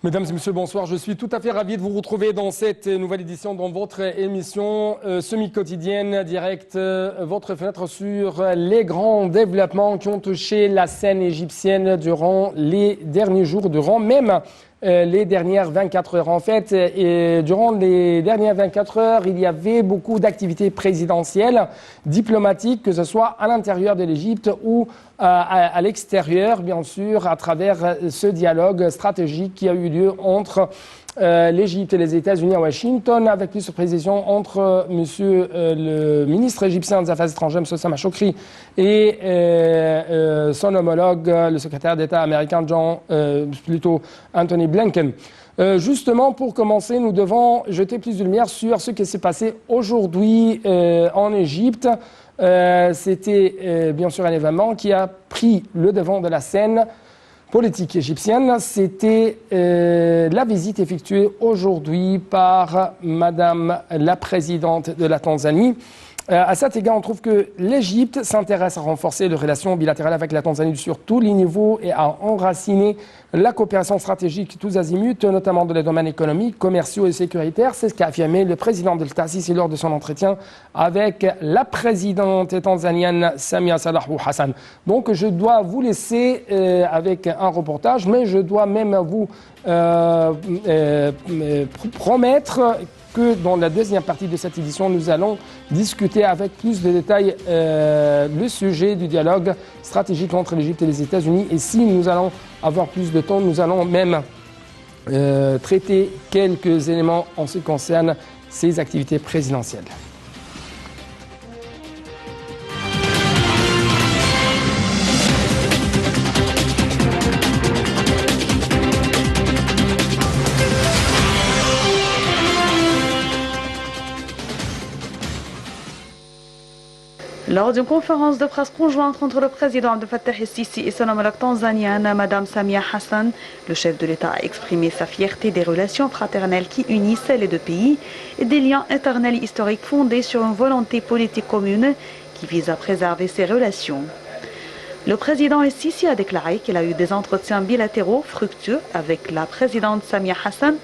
Mesdames et messieurs, bonsoir. Je suis tout à fait ravi de vous retrouver dans cette nouvelle édition dans votre émission semi-quotidienne direct, votre fenêtre sur les grands développements qui ont touché la scène égyptienne durant les derniers jours, durant même les dernières 24 heures. En fait, durant les dernières 24 heures, il y avait beaucoup d'activités présidentielles, diplomatiques, que ce soit à l'intérieur de l'Égypte ou à l'extérieur, bien sûr, à travers ce dialogue stratégique qui a eu lieu entre l'Égypte et les États-Unis à Washington, avec plus de précision entre monsieur le ministre égyptien des Affaires étrangères, M. Sameh Shoukry, et son homologue, le secrétaire d'État américain, Anthony Blinken. Justement, pour commencer, nous devons jeter plus de lumière sur ce qui s'est passé aujourd'hui en Égypte. C'était bien sûr un événement qui a pris le devant de la scène politique égyptienne. C'était la visite effectuée aujourd'hui par Madame la présidente de la Tanzanie. À cet égard, on trouve que l'Égypte s'intéresse à renforcer les relations bilatérales avec la Tanzanie sur tous les niveaux et à enraciner la coopération stratégique tous azimuts, notamment dans les domaines économiques, commerciaux et sécuritaires. C'est ce qu'a affirmé le président de l'État Sisi lors de son entretien avec la présidente tanzanienne Samia Suluhu Hassan. Donc je dois vous laisser avec un reportage, mais je dois même vous promettre que dans la deuxième partie de cette édition, nous allons discuter avec plus de détails le sujet du dialogue stratégique entre l'Égypte et les États-Unis. Et si nous allons avoir plus de temps, nous allons même traiter quelques éléments en ce qui concerne ces activités présidentielles. Lors d'une conférence de presse conjointe entre le président Abdel Fattah el-Sisi et son homologue tanzanienne, Madame Samia Hassan, le chef de l'État a exprimé sa fierté des relations fraternelles qui unissent les deux pays et des liens éternels et historiques fondés sur une volonté politique commune qui vise à préserver ces relations. Le président el-Sisi a déclaré qu'il a eu des entretiens bilatéraux fructueux avec la présidente Samia Hassan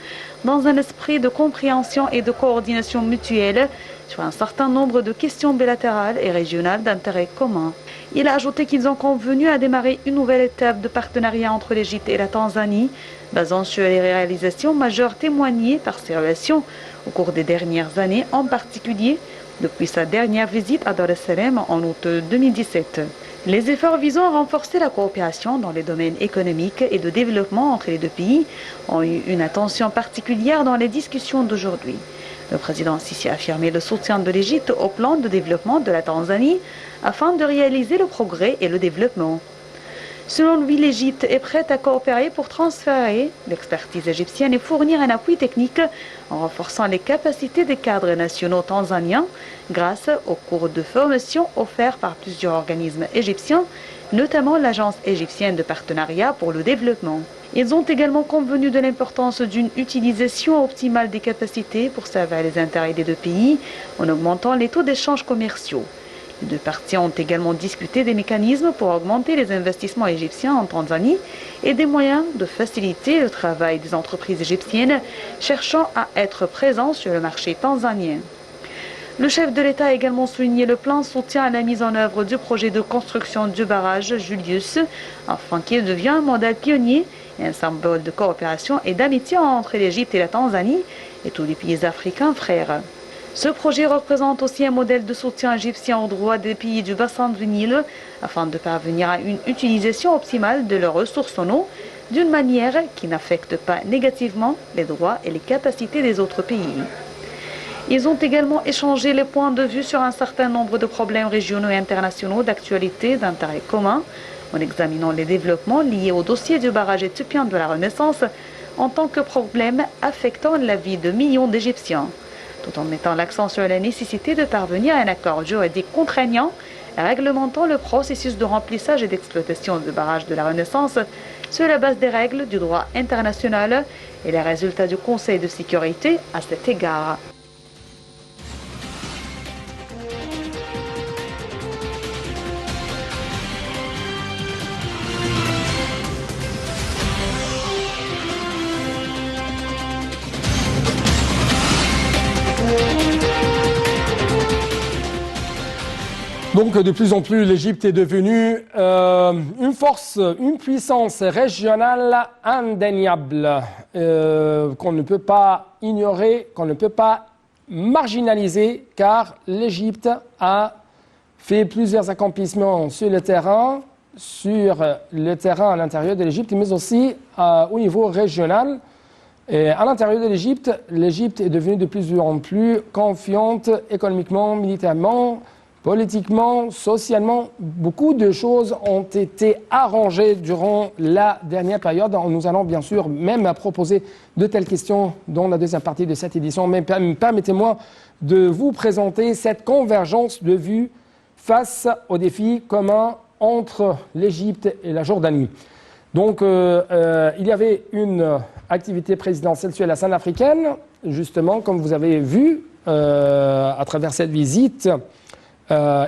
dans un esprit de compréhension et de coordination mutuelle sur un certain nombre de questions bilatérales et régionales d'intérêt commun. Il a ajouté qu'ils ont convenu à démarrer une nouvelle étape de partenariat entre l'Égypte et la Tanzanie, basant sur les réalisations majeures témoignées par ces relations au cours des dernières années, en particulier depuis sa dernière visite à Dar es Salaam en août 2017. Les efforts visant à renforcer la coopération dans les domaines économiques et de développement entre les deux pays ont eu une attention particulière dans les discussions d'aujourd'hui. Le président Sisi a affirmé le soutien de l'Égypte au plan de développement de la Tanzanie afin de réaliser le progrès et le développement. Selon lui, l'Égypte est prête à coopérer pour transférer l'expertise égyptienne et fournir un appui technique en renforçant les capacités des cadres nationaux tanzaniens grâce aux cours de formation offerts par plusieurs organismes égyptiens, notamment l'Agence égyptienne de partenariat pour le développement. Ils ont également convenu de l'importance d'une utilisation optimale des capacités pour servir les intérêts des deux pays en augmentant les taux d'échanges commerciaux. Les deux parties ont également discuté des mécanismes pour augmenter les investissements égyptiens en Tanzanie et des moyens de faciliter le travail des entreprises égyptiennes cherchant à être présents sur le marché tanzanien. Le chef de l'État a également souligné le plan soutien à la mise en œuvre du projet de construction du barrage Julius, afin qu'il devienne un modèle pionnier et un symbole de coopération et d'amitié entre l'Égypte et la Tanzanie et tous les pays africains frères. Ce projet représente aussi un modèle de soutien égyptien aux droits des pays du bassin du Nil afin de parvenir à une utilisation optimale de leurs ressources en eau d'une manière qui n'affecte pas négativement les droits et les capacités des autres pays. Ils ont également échangé les points de vue sur un certain nombre de problèmes régionaux et internationaux d'actualité d'intérêt commun en examinant les développements liés au dossier du barrage éthiopien de la Renaissance en tant que problème affectant la vie de millions d'Égyptiens, tout en mettant l'accent sur la nécessité de parvenir à un accord juridique contraignant réglementant le processus de remplissage et d'exploitation du barrage de la Renaissance sur la base des règles du droit international et les résultats du Conseil de sécurité à cet égard. Donc, de plus en plus, l'Égypte est devenue une force, une puissance régionale indéniable qu'on ne peut pas ignorer, qu'on ne peut pas marginaliser, car l'Égypte a fait plusieurs accomplissements sur le terrain à l'intérieur de l'Égypte, mais aussi au niveau régional. Et à l'intérieur de l'Égypte, l'Égypte est devenue de plus en plus confiante économiquement, militairement, politiquement, socialement. Beaucoup de choses ont été arrangées durant la dernière période. Nous allons bien sûr même proposer de telles questions dans la deuxième partie de cette édition. Mais permettez-moi de vous présenter cette convergence de vues face aux défis communs entre l'Égypte et la Jordanie. Donc, il y avait une activité présidentielle sur la scène africaine, justement, comme vous avez vu à travers cette visite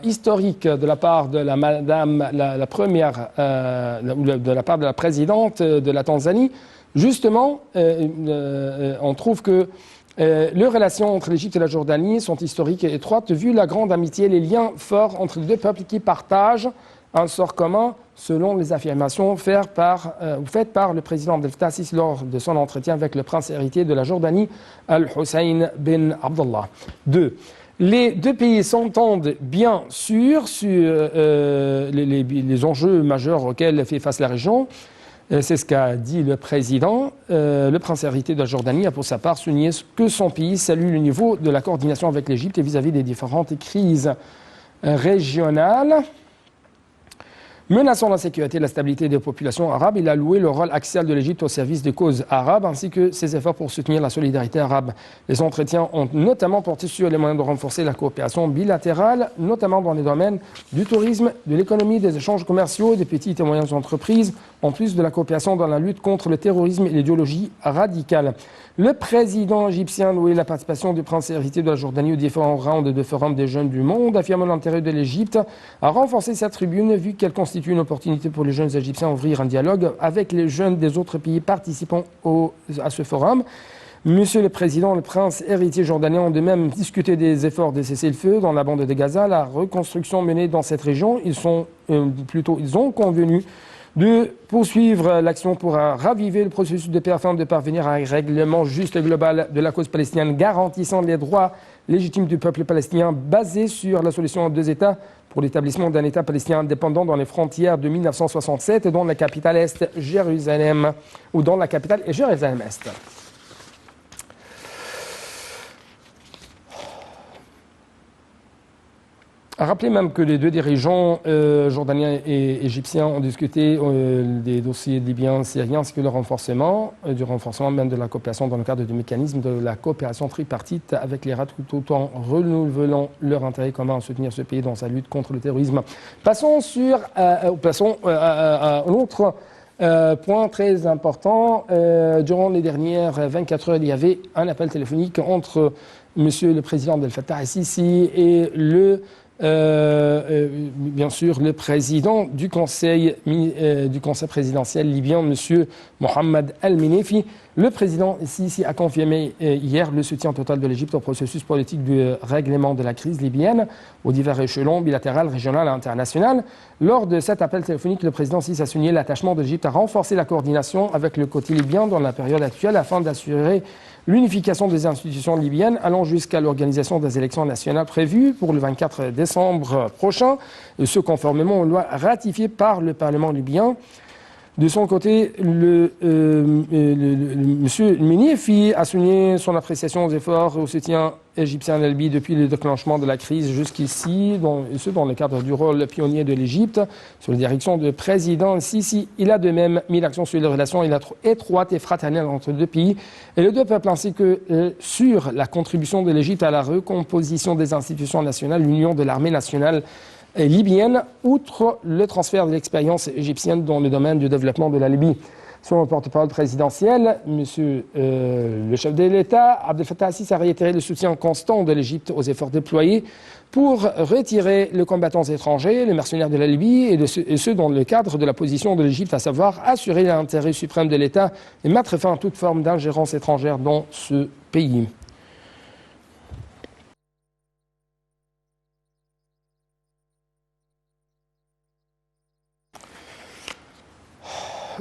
historique de la part de la madame, la première, de la part de la présidente de la Tanzanie. Justement, on trouve que les relations entre l'Égypte et la Jordanie sont historiques et étroites, vu la grande amitié, les liens forts entre les deux peuples qui partagent un sort commun, selon les affirmations faites par le président Abdel Fattah al-Sisi lors de son entretien avec le prince héritier de la Jordanie, Al-Hussein bin Abdullah. Les deux pays s'entendent bien sûr sur les enjeux majeurs auxquels fait face la région. C'est ce qu'a dit le président. Le prince héritier de la Jordanie a pour sa part souligné que son pays salue le niveau de la coordination avec l'Égypte et vis-à-vis des différentes crises régionales menaçant la sécurité et la stabilité des populations arabes. Il a loué le rôle axial de l'Égypte au service des causes arabes ainsi que ses efforts pour soutenir la solidarité arabe. Les entretiens ont notamment porté sur les moyens de renforcer la coopération bilatérale, notamment dans les domaines du tourisme, de l'économie, des échanges commerciaux, des petites et moyennes entreprises, en plus de la coopération dans la lutte contre le terrorisme et l'idéologie radicale. Le président égyptien a loué la participation du prince héritier de la Jordanie aux différents rounds de forums des jeunes du monde, affirmant l'intérêt de l'Égypte à renforcer sa tribune, vu qu'elle constitue une opportunité pour les jeunes Égyptiens à ouvrir un dialogue avec les jeunes des autres pays participant à ce forum. Monsieur le Président, le prince héritier jordanien ont de même discuté des efforts de cessez-le-feu dans la bande de Gaza, la reconstruction menée dans cette région. Ils ont convenu de poursuivre l'action pour raviver le processus de paix afin de parvenir à un règlement juste et global de la cause palestinienne, garantissant les droits légitimes du peuple palestinien basés sur la solution en deux États pour l'établissement d'un État palestinien indépendant dans les frontières de 1967 et dans la capitale Est, Jérusalem, ou dans la capitale Jérusalem-Est. Rappelez même que les deux dirigeants jordaniens et égyptiens ont discuté des dossiers libyens, syriens, ainsi que le renforcement, du renforcement même de la coopération dans le cadre du mécanisme de la coopération tripartite avec l'Irak, tout en renouvelant leur intérêt commun à soutenir ce pays dans sa lutte contre le terrorisme. Passons à un autre point très important. Durant les dernières 24 heures, il y avait un appel téléphonique entre Monsieur le Président Abdel Fattah al-Sisi et bien sûr, le président du conseil présidentiel libyen, M. Mohamed Al-Menefi. Le président Sisi a confirmé hier le soutien total de l'Égypte au processus politique de règlement de la crise libyenne aux divers échelons bilatéral, régional et international. Lors de cet appel téléphonique, le président Sisi a souligné l'attachement de l'Égypte à renforcer la coordination avec le côté libyen dans la période actuelle afin d'assurer l'unification des institutions libyennes allant jusqu'à l'organisation des élections nationales prévues pour le 24 décembre prochain, ce conformément aux lois ratifiées par le Parlement libyen. De son côté, M. Menefi a souligné son appréciation aux efforts au soutien égyptien à la Libye depuis le déclenchement de la crise jusqu'ici, dans le cadre du rôle pionnier de l'Égypte, sous la direction du président Sisi. Il a de même mis l'accent sur les relations étroites et fraternelles entre les deux pays et les deux peuples, ainsi que sur la contribution de l'Égypte à la recomposition des institutions nationales, l'union de l'armée nationale libyenne, outre le transfert de l'expérience égyptienne dans le domaine du développement de la Libye. Selon le porte-parole présidentiel, le chef de l'État, Abdel Fattah al-Sisi, a réitéré le soutien constant de l'Égypte aux efforts déployés pour retirer les combattants étrangers, les mercenaires de la Libye, et ce dans le cadre de la position de l'Égypte, à savoir assurer l'intérêt suprême de l'État et mettre fin à toute forme d'ingérence étrangère dans ce pays.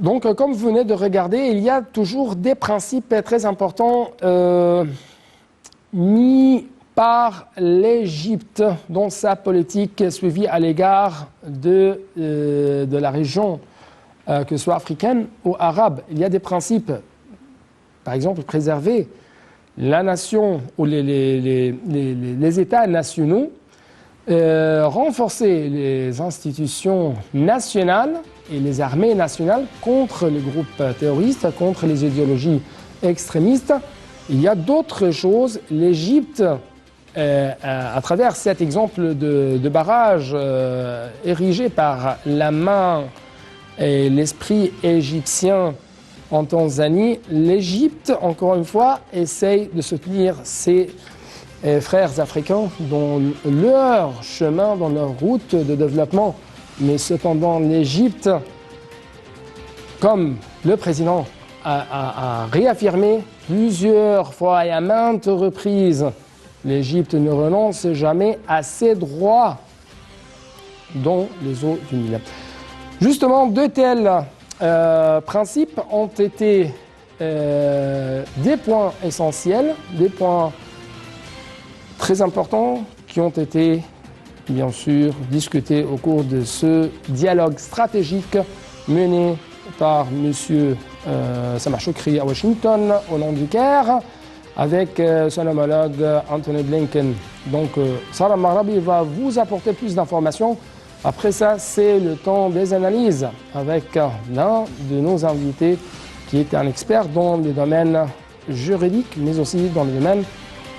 Donc, comme vous venez de regarder, il y a toujours des principes très importants mis par l'Égypte dans sa politique suivie à l'égard de la région, que ce soit africaine ou arabe. Il y a des principes, par exemple, préserver la nation ou les États nationaux, renforcer les institutions nationales et les armées nationales contre les groupes terroristes, contre les idéologies extrémistes. Il y a d'autres choses. L'Égypte, à travers cet exemple de barrage érigé par la main et l'esprit égyptien en Tanzanie, l'Égypte, encore une fois, essaye de soutenir ses frères africains dans leur chemin, dans leur route de développement. Mais cependant, l'Égypte, comme le président a réaffirmé plusieurs fois et à maintes reprises, l'Égypte ne renonce jamais à ses droits dans les eaux du Nil. Justement, de tels principes ont été des points essentiels, des points très importants qui ont été, bien sûr, discutés au cours de ce dialogue stratégique mené par M. Sameh Choukri à Washington, au nom du Caire, avec son homologue Anthony Blinken. Donc, Salam Marabi va vous apporter plus d'informations. Après ça, c'est le temps des analyses avec l'un de nos invités qui est un expert dans le domaine juridique, mais aussi dans le domaine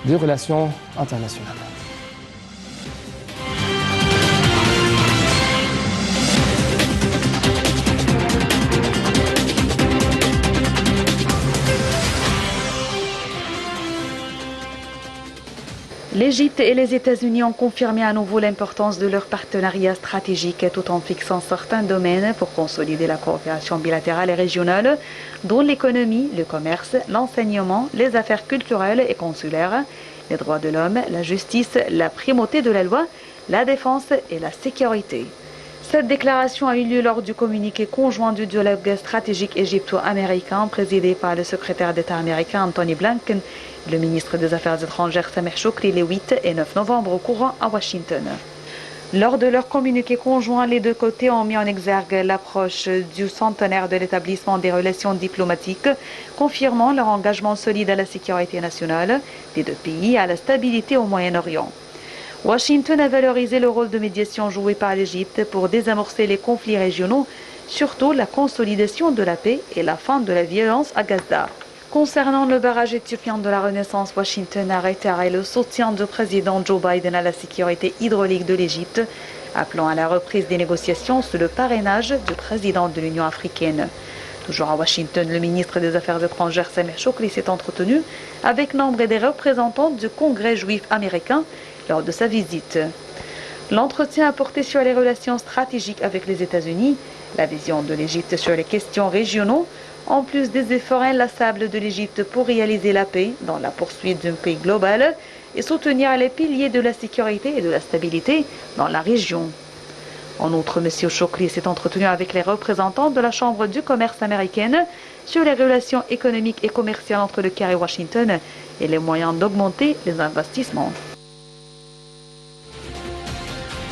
des relations internationales. L'Égypte et les États-Unis ont confirmé à nouveau l'importance de leur partenariat stratégique tout en fixant certains domaines pour consolider la coopération bilatérale et régionale, dont l'économie, le commerce, l'enseignement, les affaires culturelles et consulaires, les droits de l'homme, la justice, la primauté de la loi, la défense et la sécurité. Cette déclaration a eu lieu lors du communiqué conjoint du dialogue stratégique égypto-américain présidé par le secrétaire d'État américain Anthony Blinken et le ministre des Affaires étrangères Sameh Choukri les 8 et 9 novembre au courant à Washington. Lors de leur communiqué conjoint, les deux côtés ont mis en exergue l'approche du centenaire de l'établissement des relations diplomatiques, confirmant leur engagement solide à la sécurité nationale des deux pays et à la stabilité au Moyen-Orient. Washington a valorisé le rôle de médiation joué par l'Égypte pour désamorcer les conflits régionaux, surtout la consolidation de la paix et la fin de la violence à Gaza. Concernant le barrage éthiopien de la Renaissance, Washington a réitéré le soutien du président Joe Biden à la sécurité hydraulique de l'Égypte, appelant à la reprise des négociations sous le parrainage du président de l'Union africaine. Toujours à Washington, le ministre des Affaires étrangères Sameh Choukri s'est entretenu avec nombre des représentants du Congrès juif américain lors de sa visite. L'entretien a porté sur les relations stratégiques avec les États-Unis, la vision de l'Égypte sur les questions régionaux, en plus des efforts inlassables de l'Égypte pour réaliser la paix dans la poursuite d'une paix globale et soutenir les piliers de la sécurité et de la stabilité dans la région. En outre, M. Choukri s'est entretenu avec les représentants de la Chambre du commerce américaine sur les relations économiques et commerciales entre le Caire et Washington et les moyens d'augmenter les investissements.